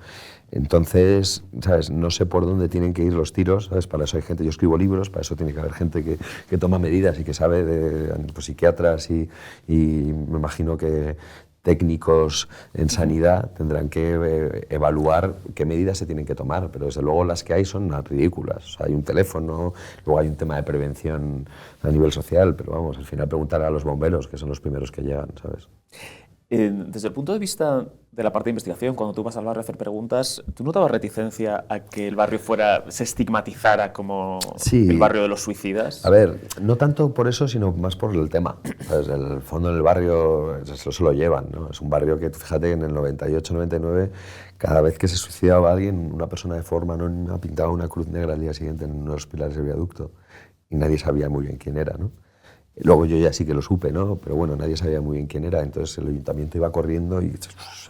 Entonces, ¿sabes? No sé por dónde tienen que ir los tiros, ¿sabes? Para eso hay gente, yo escribo libros, para eso tiene que haber gente que toma medidas y que sabe de pues, psiquiatras y me imagino que técnicos en sanidad tendrán que evaluar qué medidas se tienen que tomar, pero desde luego las que hay son ridículas. O sea, hay un teléfono, luego hay un tema de prevención a nivel social, pero vamos, al final preguntar a los bomberos, que son los primeros que llegan, ¿sabes? Desde el punto de vista de la parte de investigación, cuando tú vas al barrio a hacer preguntas, ¿tú notabas reticencia a que el barrio se estigmatizara como el barrio de los suicidas? A ver, no tanto por eso, sino más por el tema. ¿Sabes? El fondo del barrio eso se lo llevan, ¿no? Es un barrio que, fíjate, en el 98, 99, cada vez que se suicidaba alguien, una persona de forma anónima pintaba una cruz negra al día siguiente en uno de los pilares del viaducto y nadie sabía muy bien quién era, ¿no? Luego yo ya sí que lo supe, ¿no? Pero bueno, nadie sabía muy bien quién era, entonces el ayuntamiento iba corriendo y,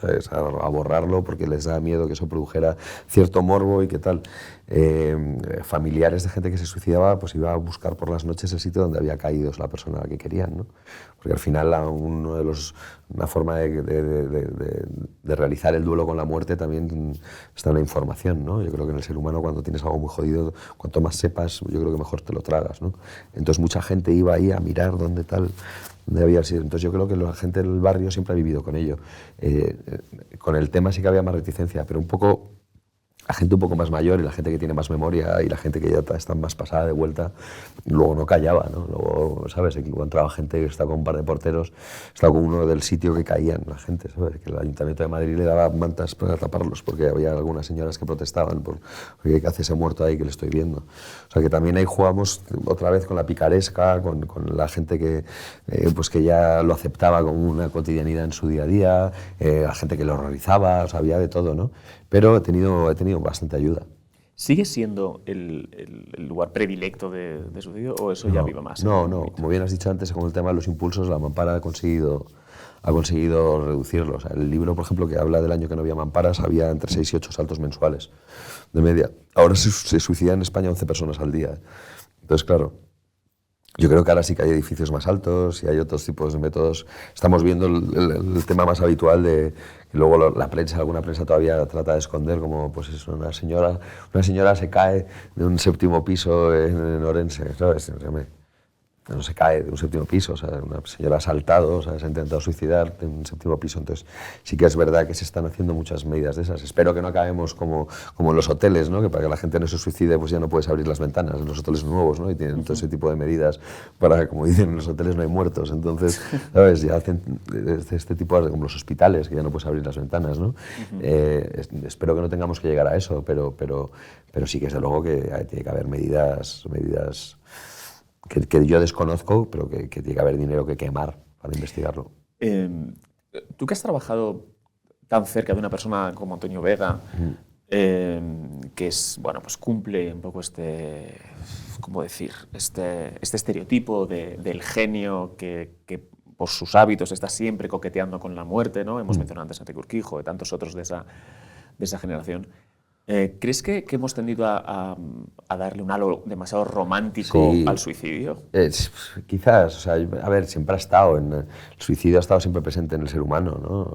¿sabes? a borrarlo porque les daba miedo que eso produjera cierto morbo y qué tal. Familiares de gente que se suicidaba, pues iba a buscar por las noches el sitio donde había caído la persona a la que querían, ¿no? Porque al final una forma de realizar el duelo con la muerte también está en la información, ¿no? Yo creo que en el ser humano cuando tienes algo muy jodido, cuanto más sepas, yo creo que mejor te lo tragas, ¿no? Entonces mucha gente iba ahí a mirar dónde había sido. Entonces yo creo que la gente del barrio siempre ha vivido con ello. Con el tema sí que había más reticencia, pero un poco la gente un poco más mayor y la gente que tiene más memoria y la gente que ya está más pasada de vuelta, luego no callaba, ¿no? Luego, ¿sabes? Encontraba gente que estaba con un par de porteros, estaba con uno del sitio que caían la gente, ¿sabes? Que el Ayuntamiento de Madrid le daba mantas para taparlos porque había algunas señoras que protestaban por ¿qué hace ese muerto ahí que le estoy viendo? O sea que también ahí jugamos otra vez con la picaresca, con la gente pues que ya lo aceptaba como una cotidianidad en su día a día, la gente que lo horrorizaba, o sea, había de todo, ¿no? Pero he tenido bastante ayuda. ¿Sigue siendo el lugar predilecto de suicidio o eso ya vive más? No, como bien has dicho antes, con el tema de los impulsos, la mampara ha conseguido reducirlos. O sea, el libro, por ejemplo, que habla del año que no había mamparas, había entre 6 y 8 saltos mensuales de media. Ahora se suicidan en España 11 personas al día. Entonces, claro, yo creo que ahora sí que hay edificios más altos y hay otros tipos de métodos. Estamos viendo el tema más habitual de que luego alguna prensa todavía trata de esconder, como pues es una señora se cae de un séptimo piso en Orense, ¿sabes? No se cae de un séptimo piso, o sea, una señora ha saltado, o sea, se ha intentado suicidar de un séptimo piso, entonces sí que es verdad que se están haciendo muchas medidas de esas. Espero que no acabemos como en los hoteles, ¿no? Que para que la gente no se suicide pues ya no puedes abrir las ventanas en los hoteles nuevos, ¿no? Y tienen todo ese tipo de medidas para, como dicen, en los hoteles no hay muertos, entonces, ¿sabes? Ya hacen este tipo de, como los hospitales, que ya no puedes abrir las ventanas, ¿no? Espero que no tengamos que llegar a eso, pero sí que desde luego que tiene que haber medidas que yo desconozco, pero que tiene que haber dinero que quemar para investigarlo. Tú que has trabajado tan cerca de una persona como Antonio Vega, que es, bueno, pues cumple un poco ¿cómo decir? Este estereotipo del genio que por sus hábitos está siempre coqueteando con la muerte, ¿no? Hemos mencionado antes a Enrique Urquijo y tantos otros de esa generación. ¿Crees que hemos tendido a darle un halo demasiado romántico al suicidio? Quizás, o sea, a ver, siempre ha estado, el suicidio ha estado siempre presente en el ser humano, ¿no?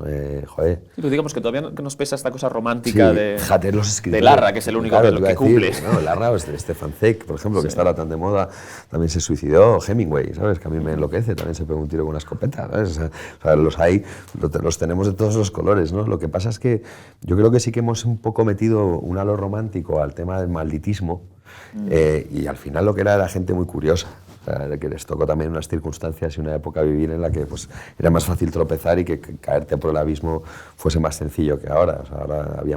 Joder. Sí, pero digamos que todavía nos pesa esta cosa romántica fíjate, los escritores, de Larra, que es el único que cumple. ¿No? Larra o Stefan Zweig, por ejemplo, que está ahora tan de moda, también se suicidó. Hemingway, ¿sabes? Que a mí me enloquece, también se pegó un tiro con una escopeta, ¿sabes? O sea, los tenemos de todos los colores, ¿no? Lo que pasa es que yo creo que sí que hemos un poco metido un halo romántico al tema del malditismo y al final lo que era gente muy curiosa. O sea, que les tocó también unas circunstancias y una época vivir en la que pues, era más fácil tropezar y que caerte por el abismo fuese más sencillo que ahora. O sea, ahora había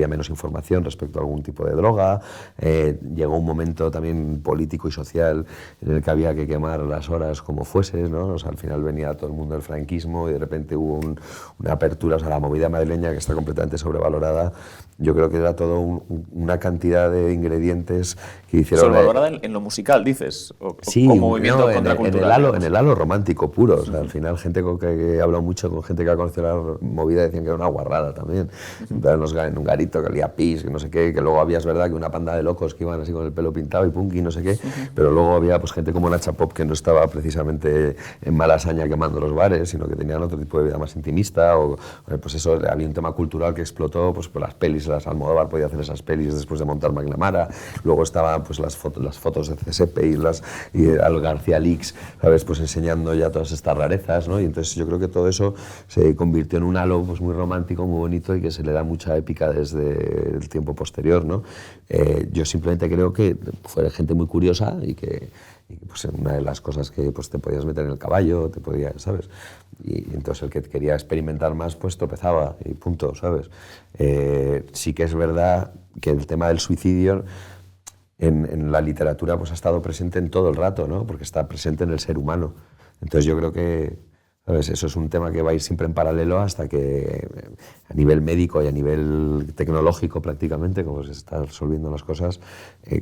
menos información respecto a algún tipo de droga. Llegó un momento también político y social en el que había que quemar las horas como fueses, ¿no? O sea, al final venía todo el mundo del franquismo y de repente hubo una apertura. O sea, la movida madrileña, que está completamente sobrevalorada, yo creo que era todo una cantidad de ingredientes que hicieron... ¿Sobrevalorada en lo musical, dices? Sí, como movimiento contracultural. En el halo romántico puro. O sea, al final, gente que he hablado mucho con gente que ha conocido la movida decían que era una guarrada también. En un garito que olía pis, que no sé qué, que luego había, es verdad, que una panda de locos que iban así con el pelo pintado y punky, no sé qué, pero luego había pues, gente como Nacha Pop que no estaba precisamente en Malasaña quemando los bares, sino que tenían otro tipo de vida más intimista, o pues eso, había un tema cultural que explotó pues, por las pelis, las Almodóvar podía hacer esas pelis después de montar McNamara, luego estaban pues, las fotos de CSP y al García Lix, ¿sabes? Pues enseñando ya todas estas rarezas, ¿no? Y entonces yo creo que todo eso se convirtió en un halo pues, muy romántico, muy bonito y que se le da mucha épica desde el tiempo posterior, ¿no? Yo simplemente creo que fue gente muy curiosa y que pues, una de las cosas que pues, te podías meter en el caballo, te podías, ¿sabes? Y entonces el que quería experimentar más, pues tropezaba y punto, ¿sabes? Sí que es verdad que el tema del suicidio en la literatura pues, ha estado presente en todo el rato, ¿no? Porque está presente en el ser humano. Entonces yo creo que, ¿sabes? Eso es un tema que va a ir siempre en paralelo hasta que a nivel médico y a nivel tecnológico prácticamente, como se están resolviendo las cosas,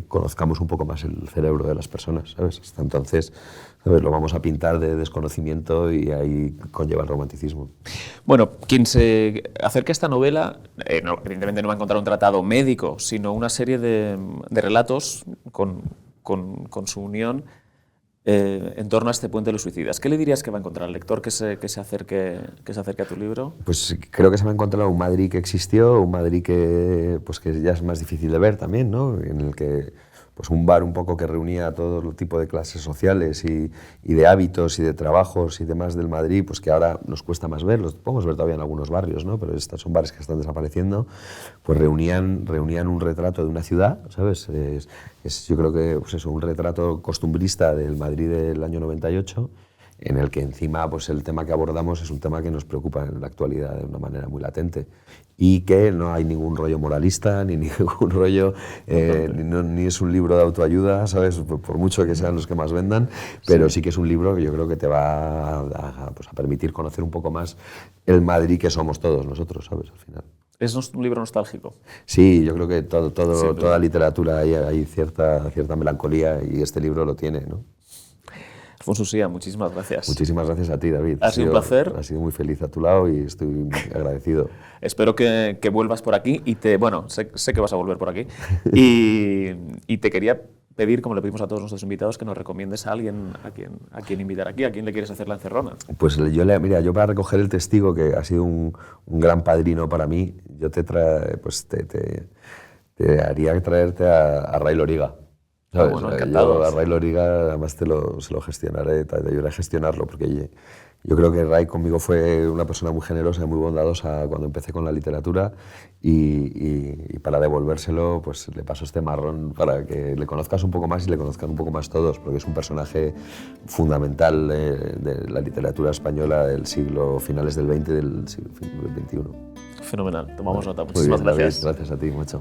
conozcamos un poco más el cerebro de las personas, ¿sabes? Hasta entonces, ¿sabes? Lo vamos a pintar de desconocimiento y ahí conlleva el romanticismo. Bueno, quien se acerque a esta novela, evidentemente no va a encontrar un tratado médico, sino una serie de relatos con su unión en torno a este puente de los suicidas. ¿Qué le dirías que va a encontrar al lector que se acerque a tu libro? Pues creo que se va a encontrar un Madrid que existió, un Madrid que ya es más difícil de ver también, ¿no? En el que pues un bar un poco que reunía a todo tipo de clases sociales y de hábitos y de trabajos y demás del Madrid, pues que ahora nos cuesta más ver, los podemos ver todavía en algunos barrios, ¿no? Pero estos son bares que están desapareciendo, pues reunían un retrato de una ciudad, ¿sabes? Yo creo que pues eso, un retrato costumbrista del Madrid del año 98, en el que encima pues el tema que abordamos es un tema que nos preocupa en la actualidad de una manera muy latente y que no hay ningún rollo moralista ni ningún rollo, ni es un libro de autoayuda, ¿sabes? Por mucho que sean los que más vendan, pero sí que es un libro que yo creo que te va a permitir conocer un poco más el Madrid que somos todos nosotros, ¿sabes? Al final. ¿Es un libro nostálgico? Sí, yo creo que toda literatura hay cierta melancolía y este libro lo tiene, ¿no? Alfonso Usía, muchísimas gracias. Muchísimas gracias a ti, David. Ha sido un placer. Ha sido muy feliz a tu lado y estoy muy agradecido. Espero que vuelvas por aquí y sé que vas a volver por aquí y te quería pedir, como le pedimos a todos nuestros invitados, que nos recomiendes a alguien a quien invitar aquí, a quién le quieres hacer la encerrona. Pues yo para recoger el testigo, que ha sido un gran padrino para mí, yo te haría traerte a Ray Loriga. ¿Sabes? Bueno, encantado. Yo a Ray Loriga además se lo gestionaré, te ayudaré a gestionarlo, porque yo creo que Ray conmigo fue una persona muy generosa y muy bondadosa cuando empecé con la literatura y para devolvérselo pues le paso este marrón para que le conozcas un poco más y le conozcan un poco más todos, porque es un personaje fundamental de la literatura española del siglo, finales del XX y del siglo XXI. Fenomenal, tomamos nota. Muchísimas gracias. Gracias a ti, macho.